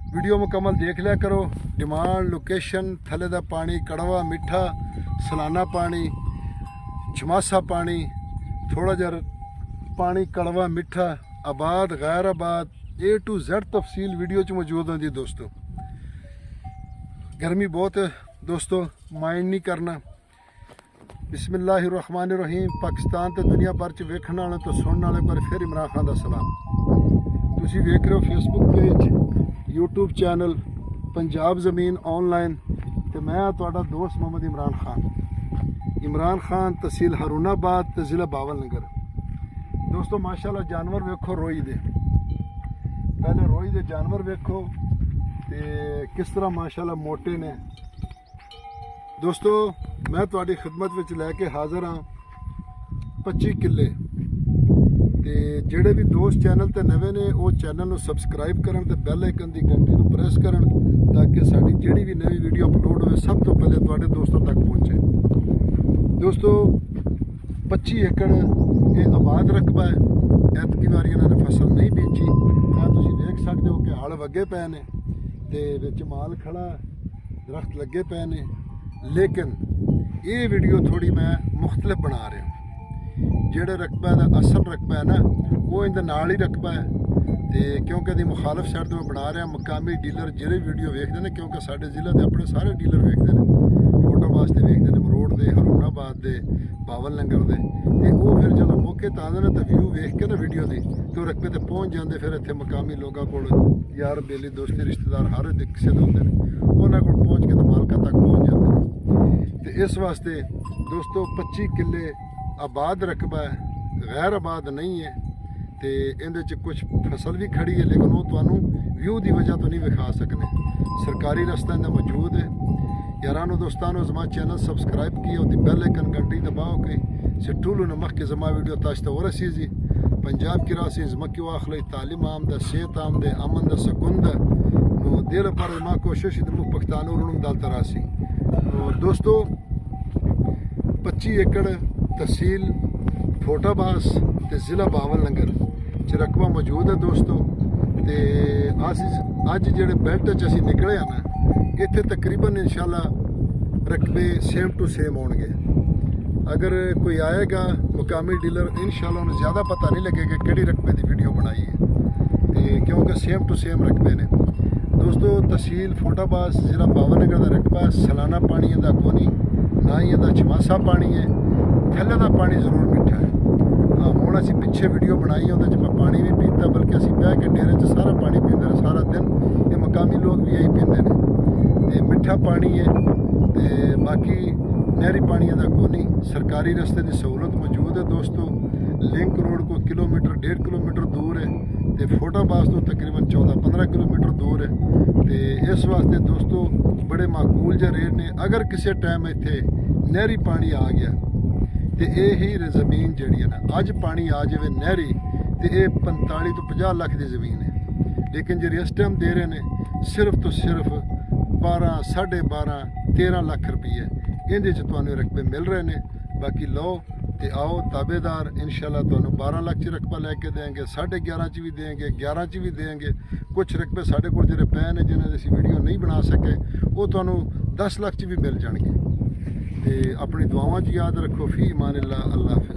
Video मुकम्मल देख लिया करो। डिमांड लोकेशन थले दा पानी कड़वा मिठा सलाना पानी छमासा पानी थोड़ा जर पानी कड़वा मिठा आबाद गैर आबाद A to Z तफसील वीडियो च मौजूद होंदी दोस्तों। गर्मी बहुत है दोस्तों, माइंड नहीं करना। बिस्मिल्लाहिर्रहमानिर्रहीम। पाकिस्तान तो दुनिया भर च वेखण वाले तो सुनने वाले पर फिर इमरान खान का सलाम। तुसी वेख रहे हो Facebook page YouTube channel Punjab ज़मीन ऑनलाइन तो मैं तुहाडा दोस्त मोहम्मद इमरान खान तहसील हरुणाबाद तो ज़िला बावलनगर। दोस्तों माशाल्लाह जानवर वेखो रोई दे, पहले रोई दे जानवर वेखो ते किस तरह माशाल्लाह मोटे ने। दोस्तों मैं तुहाडी खिदमत विच लैके हाज़र हाँ 25 किले ते जेड़े भी दोस्त चैनल ते नवे ने वो चैनल नूं सबसक्राइब करन ते बैल आइकन दी घंटी नूं प्रेस करन ताकि साडी जेड़ी भी नवी वीडियो अपलोड होवे सब तो पहले तुहाडे दोस्तों तक पहुंचे। दोस्तों 25 एकड़ ये आबाद रकबा है। ऐतकी वारी इन्होंने फसल नहीं बीजी, तुसीं देख सकते हो कि हल वगे पे ने ते विच माल खड़ा दरख्त लगे पे ने। लेकिन ये वीडियो थोड़ी मैं मुख्तलिफ बना रहा। जेड़े रकबा का असल रकबा है ना वो इनके नाल ही रकबा है ते क्योंकि दी मुखालफ साइड तो मैं बना रहा। मकामी डीलर जेड़े वीडियो वेखते हैं क्योंकि साढ़े जिले के अपने सारे डीलर वेखते हैं, फोटो वास्ते वेखते हैं मरोड़ के हरुणाबाद के बावलनगर के ते वो फिर जो मौके तो आते हैं तो व्यू वेख के ना वीडियो की तो रकबे ते पहुँच जाते। फिर इतने मकामी लोगों को यार बेली दोस्ती रिश्तेदार हर किसी के होंगे उन्होंने को पहुँच के तो मालका तक पहुँच जाते हैं। तो इस वास्ते दोस्तों 25 किले आबाद रकबा है, गैर आबाद नहीं है। तो इहदे कुछ फसल भी खड़ी है लेकिन वो तुहानू व्यू की वजह तो नहीं विखा सकने। सरकारी रस्ता इन्हें मौजूद है। यारानो दोस्तानो जमा चैनल सब्सक्राइब किया होती बेल आइकन घंटी दबाओ कि सिट्टूलू नमक के जमा वीडियो ताश्ता और रसीजी पंजाब की रासी जमा की वाखली तालीम आमद सेहत आमद अमन द सकून द देर पर माँ कोशिश मुख पख्तानो रुणुम दाल तरासी। तो दोस्तों 25 एकड़ तहसील फोटाबास ते ज़िला बावलनगर च रकबा मौजूद है दोस्तों। तो अज जेड़े बेल्ट च असीं निकले हैं ना इत्थे तकरीबन इंशाल्लाह रकबे सेम टू सेम होंगे। अगर कोई आएगा मुकामी डीलर इंशाल्लाह उन्हें ज़्यादा पता नहीं लगेगा कि रकबे की वीडियो बनाई है तो क्योंकि सेम टू सेम रकबे ने। दोस्तों तहसील फोटाबास ज़िला बावलनगर का रकबा सलाना पानी इहदा कोनी ना ही इहदा छमासा पानी है। थल्ले का पानी जरूर मिठा है। हाँ हुण असीं पिछे वीडियो बनाई उहदे च मैं पानी भी पीता बल्कि असीं बह के डेरे च सारा पानी पींदे ने सारा दिन। ये मकामी लोग भी यही पींदे ने ते मिठा पानी है। तो बाकी नहरी पानी का कोनी। सरकारी रस्ते की सहूलत मौजूद है दोस्तों। लिंक रोड को किलोमीटर 1.5 किलोमीटर दूर है तो फोटाबास तो तकरीबन 14-15 किलोमीटर दूर है। तो इस वास्ते दोस्तों बड़े माकूल जे रेट ने। अगर किसी टाइम इत्थे नहरी पानी आ गया तो यही ज़मीन जी है ना अज पानी आ जाए नहरी तो ये 45 तो 50 लाख की ज़मीन है। लेकिन जी इस टाइम दे रहे हैं सिर्फ तो सिर्फ 12, 12.5, 13 लाख रुपये इहदे च तुहानू रकबे मिल रहे हैं। बाकी लो तो आओ ताबेदार इंशाल्लाह तुहानू 12 लाख च रकबा लैके देंगे, 11.5 च भी देंगे, 11 च भी देंगे। कुछ रकबे साढ़े को जो पै ने जिन्हें असीं वीडियो नहीं बना सके वो तुहानू 10 लाख च भी मिल जाएंगे। तो अपनी दुआवां च याद रखो। फी ईमान अल्लाह। अल्लाह हाफिज़।